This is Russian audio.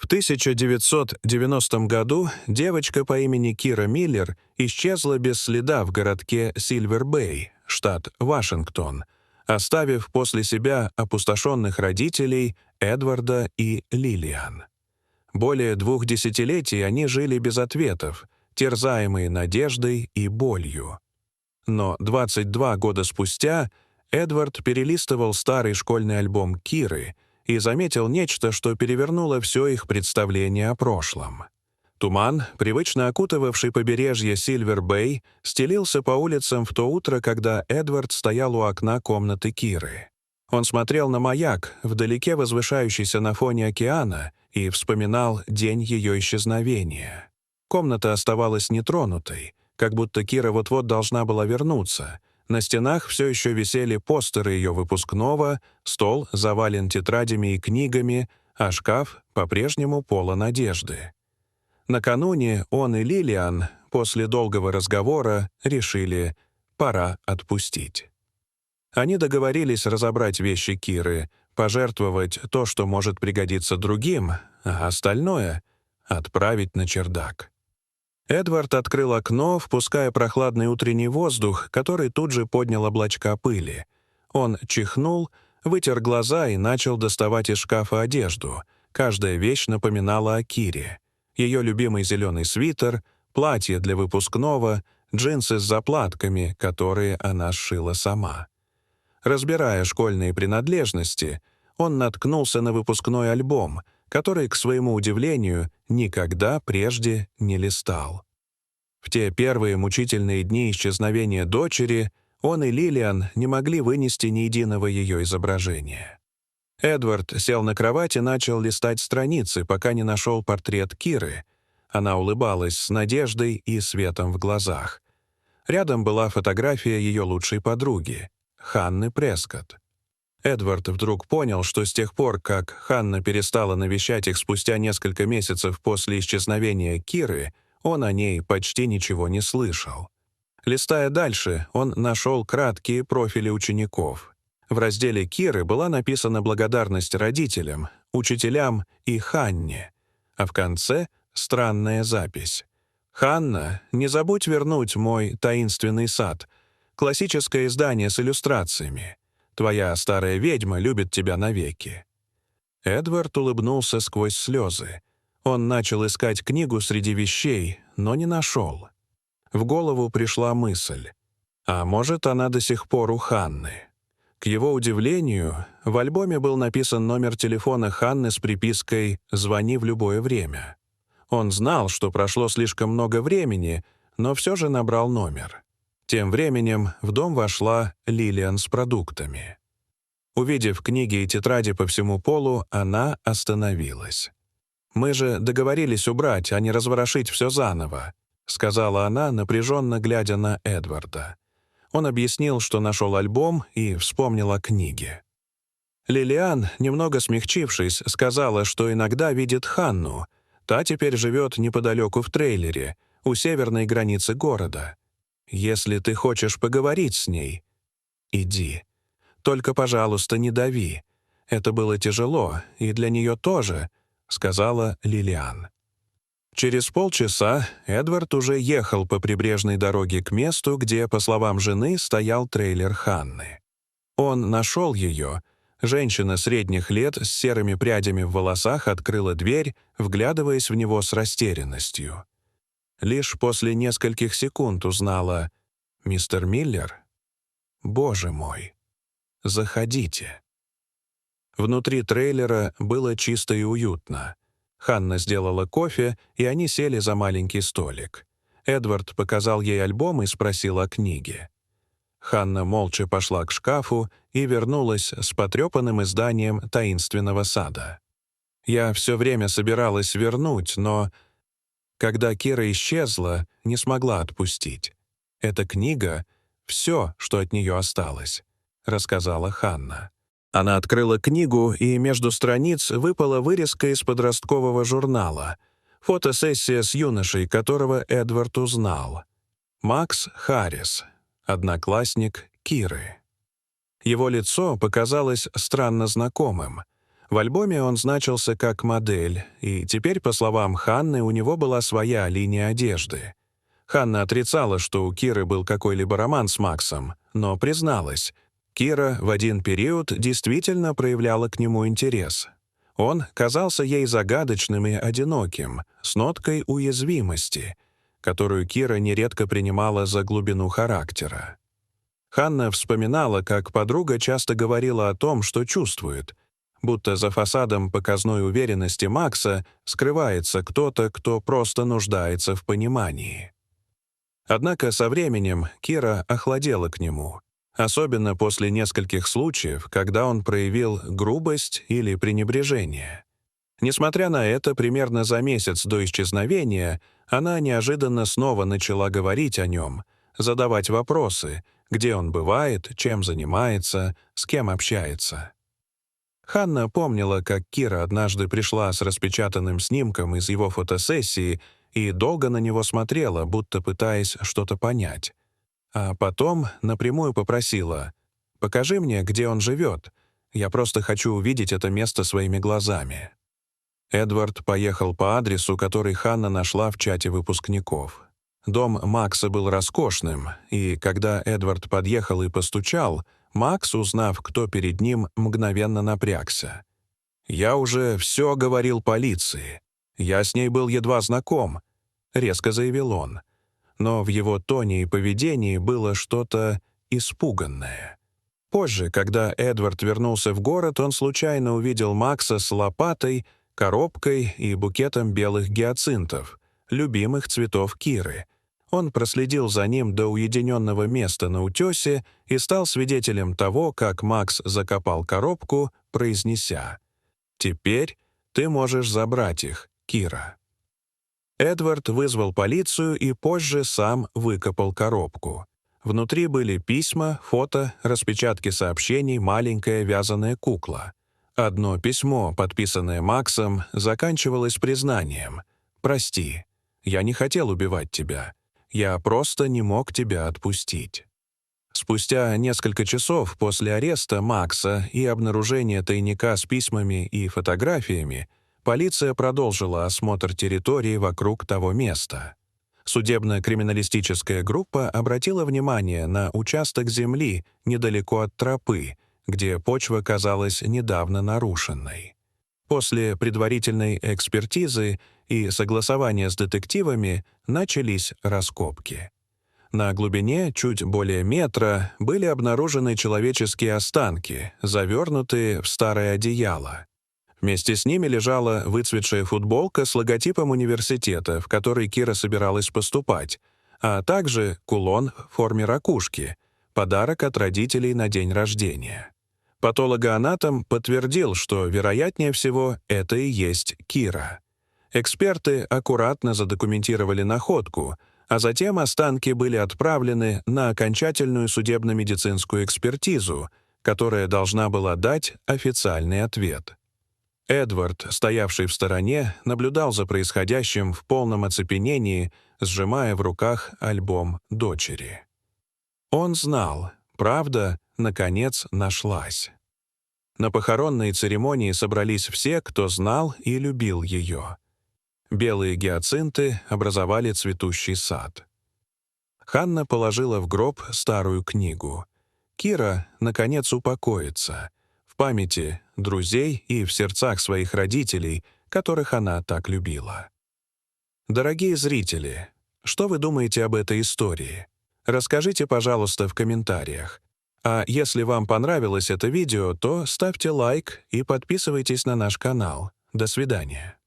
1990 году девочка по имени Кира Миллер исчезла без следа в городке Сильвер-Бэй, штат Вашингтон, оставив после себя опустошенных родителей Эдварда и Лилиан. Более 2 десятилетий они жили без ответов, терзаемые надеждой и болью. Но 22 года спустя Эдвард перелистывал старый школьный альбом Киры и заметил нечто, что перевернуло все их представление о прошлом. Туман, привычно окутывавший побережье Сильвер-Бэй, стелился по улицам в то утро, когда Эдвард стоял у окна комнаты Киры. Он смотрел на маяк, вдалеке возвышающийся на фоне океана, и вспоминал день ее исчезновения. Комната оставалась нетронутой, как будто Кира вот-вот должна была вернуться. На стенах все еще висели постеры ее выпускного, стол завален тетрадями и книгами, а шкаф по-прежнему полон одежды. Накануне он и Лилиан после долгого разговора решили, пора отпустить. Они договорились разобрать вещи Киры, пожертвовать то, что может пригодиться другим, а остальное — отправить на чердак. Эдвард открыл окно, впуская прохладный утренний воздух, который тут же поднял облачка пыли. Он чихнул, вытер глаза и начал доставать из шкафа одежду. Каждая вещь напоминала о Кире. Ее любимый зеленый свитер, платье для выпускного, джинсы с заплатками, которые она сшила сама. Разбирая школьные принадлежности, он наткнулся на выпускной альбом, который, к своему удивлению, никогда прежде не листал. В те первые мучительные дни исчезновения дочери он и Лилиан не могли вынести ни единого ее изображения. Эдвард сел на кровать и начал листать страницы, пока не нашел портрет Киры. Она улыбалась с надеждой и светом в глазах. Рядом была фотография ее лучшей подруги, Ханны Прескотт. Эдвард вдруг понял, что с тех пор, как Ханна перестала навещать их спустя несколько месяцев после исчезновения Киры, он о ней почти ничего не слышал. Листая дальше, он нашел краткие профили учеников. В разделе Киры была написана благодарность родителям, учителям и Ханне, а в конце — странная запись. «Ханна, не забудь вернуть мой таинственный сад, классическое издание с иллюстрациями. Твоя старая ведьма любит тебя навеки». Эдвард улыбнулся сквозь слезы. Он начал искать книгу среди вещей, но не нашел. В голову пришла мысль. А может, она до сих пор у Ханны? К его удивлению, в альбоме был написан номер телефона Ханны с припиской «Звони в любое время». Он знал, что прошло слишком много времени, но все же набрал номер. Тем временем в дом вошла Лилиан с продуктами. Увидев книги и тетради по всему полу, она остановилась. «Мы же договорились убрать, а не разворошить все заново», — сказала она, напряженно глядя на Эдварда. Он объяснил, что нашел альбом, и вспомнил о книге. Лилиан, немного смягчившись, сказала, что иногда видит Ханну. Та теперь живет неподалеку в трейлере, у северной границы города. «Если ты хочешь поговорить с ней, иди. Только, пожалуйста, не дави. Это было тяжело, и для нее тоже», — сказала Лилиан. Через полчаса Эдвард уже ехал по прибрежной дороге к месту, где, по словам жены, стоял трейлер Ханны. Он нашел ее. Женщина средних лет с серыми прядями в волосах открыла дверь, вглядываясь в него с растерянностью. Лишь после нескольких секунд узнала: «Мистер Миллер? Боже мой! Заходите». Внутри трейлера было чисто и уютно. Ханна сделала кофе, и они сели за маленький столик. Эдвард показал ей альбом и спросил о книге. Ханна молча пошла к шкафу и вернулась с потрепанным изданием «Таинственного сада». «Я все время собиралась вернуть, но...» Когда Кира исчезла, не смогла отпустить. «Эта книга — все, что от нее осталось», — рассказала Ханна. Она открыла книгу, и между страниц выпала вырезка из подросткового журнала, фотосессия с юношей, которого Эдвард узнал. Макс Харрис, одноклассник Киры. Его лицо показалось странно знакомым. В альбоме он значился как модель, и теперь, по словам Ханны, у него была своя линия одежды. Ханна отрицала, что у Киры был какой-либо роман с Максом, но призналась, Кира в один период действительно проявляла к нему интерес. Он казался ей загадочным и одиноким, с ноткой уязвимости, которую Кира нередко принимала за глубину характера. Ханна вспоминала, как подруга часто говорила о том, что чувствует, будто за фасадом показной уверенности Макса скрывается кто-то, кто просто нуждается в понимании. Однако со временем Кира охладела к нему, особенно после нескольких случаев, когда он проявил грубость или пренебрежение. Несмотря на это, примерно за месяц до исчезновения она неожиданно снова начала говорить о нем, задавать вопросы, где он бывает, чем занимается, с кем общается. Ханна помнила, как Кира однажды пришла с распечатанным снимком из его фотосессии и долго на него смотрела, будто пытаясь что-то понять. А потом напрямую попросила: «Покажи мне, где он живет. Я просто хочу увидеть это место своими глазами». Эдвард поехал по адресу, который Ханна нашла в чате выпускников. Дом Макса был роскошным, и когда Эдвард подъехал и постучал, Макс, узнав, кто перед ним, мгновенно напрягся. «Я уже все говорил полиции. Я с ней был едва знаком», — резко заявил он. Но в его тоне и поведении было что-то испуганное. Позже, когда Эдвард вернулся в город, он случайно увидел Макса с лопатой, коробкой и букетом белых гиацинтов, любимых цветов Киры. Он проследил за ним до уединенного места на утесе и стал свидетелем того, как Макс закопал коробку, произнеся: «Теперь ты можешь забрать их, Кира». Эдвард вызвал полицию и позже сам выкопал коробку. Внутри были письма, фото, распечатки сообщений, маленькая вязаная кукла. Одно письмо, подписанное Максом, заканчивалось признанием: «Прости, я не хотел убивать тебя. Я просто не мог тебя отпустить». Спустя несколько часов после ареста Макса и обнаружения тайника с письмами и фотографиями полиция продолжила осмотр территории вокруг того места. Судебно-криминалистическая группа обратила внимание на участок земли недалеко от тропы, где почва казалась недавно нарушенной. После предварительной экспертизы и согласования с детективами начались раскопки. На глубине чуть более метра были обнаружены человеческие останки, завернутые в старое одеяло. Вместе с ними лежала выцветшая футболка с логотипом университета, в который Кира собиралась поступать, а также кулон в форме ракушки, подарок от родителей на день рождения. Патологоанатом подтвердил, что, вероятнее всего, это и есть Кира. Эксперты аккуратно задокументировали находку, а затем останки были отправлены на окончательную судебно-медицинскую экспертизу, которая должна была дать официальный ответ. Эдвард, стоявший в стороне, наблюдал за происходящим в полном оцепенении, сжимая в руках альбом дочери. Он знал, правда, наконец, нашлась. На похоронной церемонии собрались все, кто знал и любил ее. Белые гиацинты образовали цветущий сад. Ханна положила в гроб старую книгу. Кира, наконец, упокоится. В памяти друзей и в сердцах своих родителей, которых она так любила. Дорогие зрители, что вы думаете об этой истории? Расскажите, пожалуйста, в комментариях. А если вам понравилось это видео, то ставьте лайк и подписывайтесь на наш канал. До свидания.